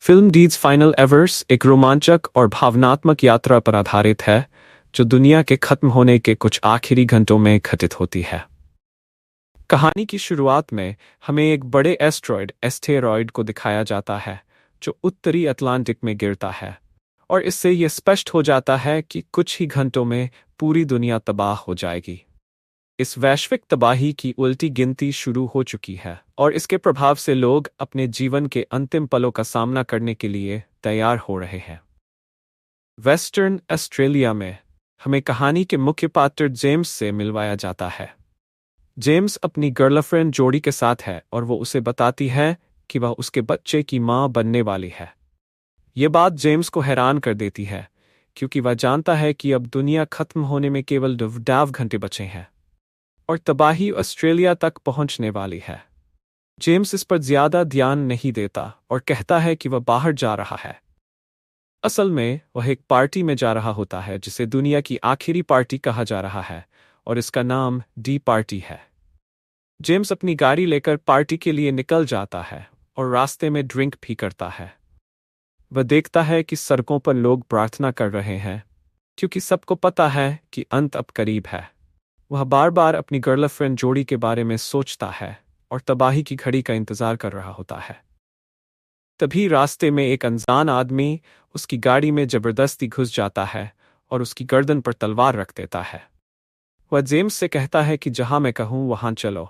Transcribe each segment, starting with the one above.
Film deeds final averse एक रोमांचक और भावनात्मक यात्रा पर आधारित है जो दुनिया के खत्म होने के कुछ आखिरी घंटों में घटित होती है। कहानी की शुरुआत में हमें एक बड़े एस्टेरॉयड को दिखाया जाता है जो उत्तरी अटलांटिक में गिरता है, और इससे यह स्पष्ट हो जाता है कि कुछ ही घंटों में पूरी दुनिया तबाह हो जाएगी। इस वैश्विक तबाही की उल्टी गिनती शुरू हो चुकी है और इसके प्रभाव से लोग अपने जीवन के अंतिम पलों का सामना करने के लिए तैयार हो रहे हैं। वेस्टर्न ऑस्ट्रेलिया में हमें कहानी के मुख्य पात्र जेम्स से मिलवाया जाता है। जेम्स अपनी गर्लफ्रेंड जोडी के साथ है और वो उसे बताती है कि वह उसके बच्चे की मां बनने वाली है। ये बात जेम्स को हैरान कर देती है क्योंकि वह जानता है कि अब दुनिया खत्म होने में केवल 2 घंटे बचे हैं और तबाही ऑस्ट्रेलिया तक पहुंचने वाली है। जेम्स इस पर ज्यादा ध्यान नहीं देता और कहता है कि वह बाहर जा रहा है। असल में वह एक पार्टी में जा रहा होता है जिसे दुनिया की आखिरी पार्टी कहा जा रहा है और इसका नाम डी पार्टी है। जेम्स अपनी गाड़ी लेकर पार्टी के लिए निकल जाता है और रास्ते में ड्रिंक भी करता है। वह देखता है कि सड़कों पर लोग प्रार्थना कर रहे हैं क्योंकि सबको पता है कि अंत अब करीब है। वह बार बार अपनी गर्लफ्रेंड जोडी के बारे में सोचता है और तबाही की घड़ी का इंतजार कर रहा होता है। तभी रास्ते में एक अनजान आदमी उसकी गाड़ी में जबरदस्ती घुस जाता है और उसकी गर्दन पर तलवार रख देता है। वह जेम्स से कहता है कि जहां मैं कहूं वहां चलो।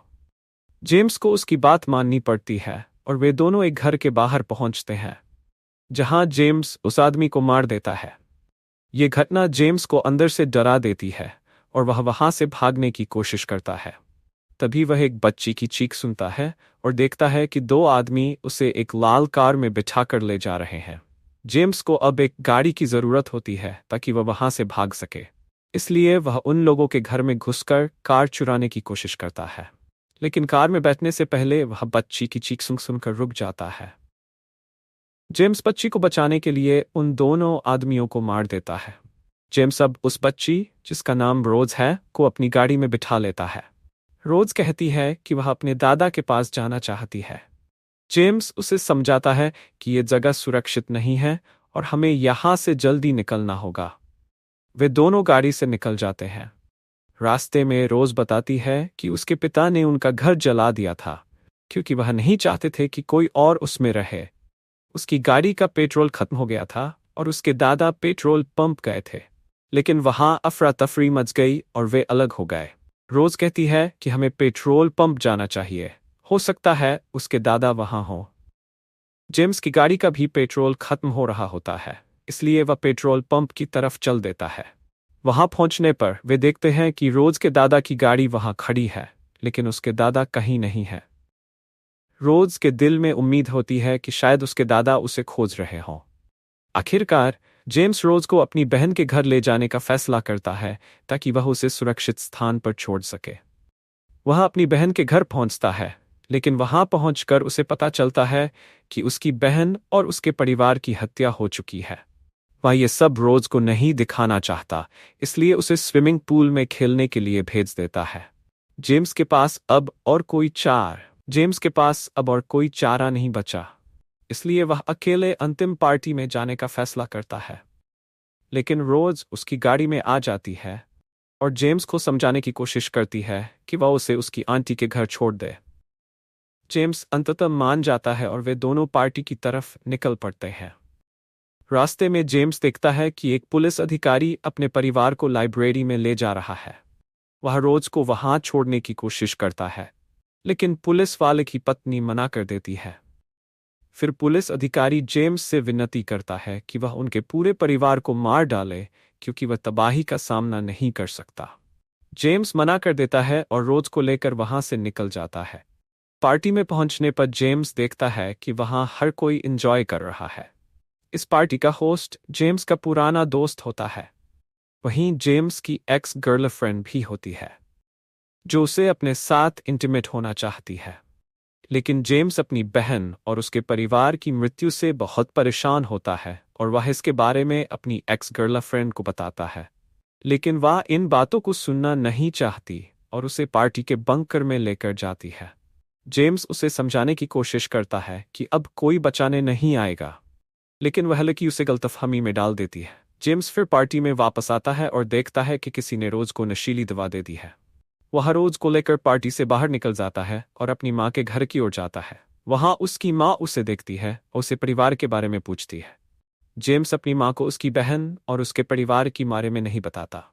जेम्स को उसकी बात माननी पड़ती है और वे दोनों एक घर के बाहर पहुंचते हैं जहां जेम्स उस आदमी को मार देता है। ये घटना जेम्स को अंदर से डरा देती है और वह वहां से भागने की कोशिश करता है। तभी वह एक बच्ची की चीख सुनता है और देखता है कि 2 आदमी उसे एक लाल कार में बिठाकर ले जा रहे हैं। जेम्स को अब एक गाड़ी की जरूरत होती है ताकि वह वहां से भाग सके, इसलिए वह उन लोगों के घर में घुसकर कार चुराने की कोशिश करता है। लेकिन कार में बैठने से पहले वह बच्ची की चीख सुनकर रुक जाता है। जेम्स बच्ची को बचाने के लिए उन दोनों आदमियों को मार देता है। जेम्स अब उस बच्ची, जिसका नाम रोज है, को अपनी गाड़ी में बिठा लेता है। रोज कहती है कि वह अपने दादा के पास जाना चाहती है। जेम्स उसे समझाता है कि यह जगह सुरक्षित नहीं है और हमें यहां से जल्दी निकलना होगा। वे दोनों गाड़ी से निकल जाते हैं। रास्ते में रोज बताती है कि उसके पिता ने उनका घर जला दिया था क्योंकि वह नहीं चाहते थे कि कोई और उसमें रहे। उसकी गाड़ी का पेट्रोल खत्म हो गया था और उसके दादा पेट्रोल पंप गए थे, लेकिन वहां अफरा तफरी मच गई और वे अलग हो गए। रोज कहती है कि हमें पेट्रोल पंप जाना चाहिए, हो सकता है उसके दादा वहां हो। जेम्स की गाड़ी का भी पेट्रोल खत्म हो रहा होता है, इसलिए वह पेट्रोल पंप की तरफ चल देता है। वहां पहुंचने पर वे देखते हैं कि रोज के दादा की गाड़ी वहां खड़ी है, लेकिन उसके दादा कहीं नहीं है। रोज के दिल में उम्मीद होती है कि शायद उसके दादा उसे खोज रहे हों। आखिरकार जेम्स रोज को अपनी बहन के घर ले जाने का फैसला करता है ताकि वह उसे सुरक्षित स्थान पर छोड़ सके। वह अपनी बहन के घर पहुंचता है, लेकिन वहां पहुंचकर उसे पता चलता है कि उसकी बहन और उसके परिवार की हत्या हो चुकी है। वह ये सब रोज को नहीं दिखाना चाहता, इसलिए उसे स्विमिंग पूल में खेलने के लिए भेज देता है। जेम्स के पास अब और कोई चारा नहीं बचा, इसलिए वह अकेले अंतिम पार्टी में जाने का फैसला करता है। लेकिन रोज उसकी गाड़ी में आ जाती है और जेम्स को समझाने की कोशिश करती है कि वह उसे उसकी आंटी के घर छोड़ दे। जेम्स अंततः मान जाता है और वे दोनों पार्टी की तरफ निकल पड़ते हैं। रास्ते में जेम्स देखता है कि एक पुलिस अधिकारी अपने परिवार को लाइब्रेरी में ले जा रहा है। वह रोज को वहां छोड़ने की कोशिश करता है, लेकिन पुलिस वाले की पत्नी मना कर देती है। फिर पुलिस अधिकारी जेम्स से विनती करता है कि वह उनके पूरे परिवार को मार डाले क्योंकि वह तबाही का सामना नहीं कर सकता। जेम्स मना कर देता है और रोज को लेकर वहां से निकल जाता है। पार्टी में पहुंचने पर जेम्स देखता है कि वहां हर कोई एंजॉय कर रहा है। इस पार्टी का होस्ट जेम्स का पुराना दोस्त होता है। वहीं जेम्स की एक्स गर्लफ्रेंड भी होती है जो उसे अपने साथ इंटीमेट होना चाहती है। लेकिन जेम्स अपनी बहन और उसके परिवार की मृत्यु से बहुत परेशान होता है और वह इसके बारे में अपनी एक्स गर्लफ्रेंड को बताता है, लेकिन वह इन बातों को सुनना नहीं चाहती और उसे पार्टी के बंकर में लेकर जाती है। जेम्स उसे समझाने की कोशिश करता है कि अब कोई बचाने नहीं आएगा, लेकिन वह लड़की उसे गलतफहमी में डाल देती है। जेम्स फिर पार्टी में वापस आता है और देखता है कि किसी ने रोज को नशीली दवा दे दी है। वह रोज को लेकर पार्टी से बाहर निकल जाता है और अपनी माँ के घर की ओर जाता है। वहां उसकी माँ उसे देखती है और उसे परिवार के बारे में पूछती है। जेम्स अपनी माँ को उसकी बहन और उसके परिवार के बारे में नहीं बताता।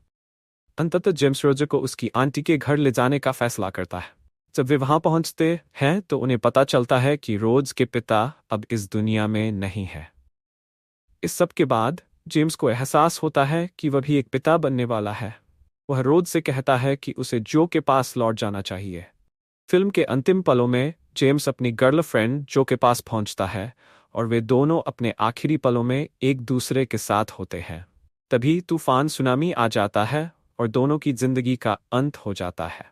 अंततः जेम्स रोजर को उसकी आंटी के घर ले जाने का फैसला करता है। जब वे वहां पहुंचते हैं तो उन्हें पता चलता है कि रोज के पिता अब इस दुनिया में नहीं है। इस सब के बाद जेम्स को एहसास होता है कि वह भी एक पिता बनने वाला है। वह रोज से कहता है कि उसे जो के पास लौट जाना चाहिए। फिल्म के अंतिम पलों में जेम्स अपनी गर्लफ्रेंड जो के पास पहुंचता है और वे दोनों अपने आखिरी पलों में एक दूसरे के साथ होते हैं। तभी तूफान सुनामी आ जाता है और दोनों की जिंदगी का अंत हो जाता है,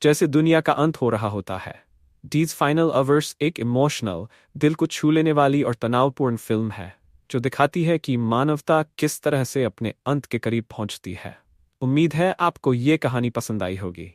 जैसे दुनिया का अंत हो रहा होता है। डीज फाइनल अवर्स एक इमोशनल, दिल को छू लेने वाली और तनावपूर्ण फिल्म है जो दिखाती है कि मानवता किस तरह से अपने अंत के करीब पहुंचती है। उम्मीद है आपको ये कहानी पसंद आई होगी।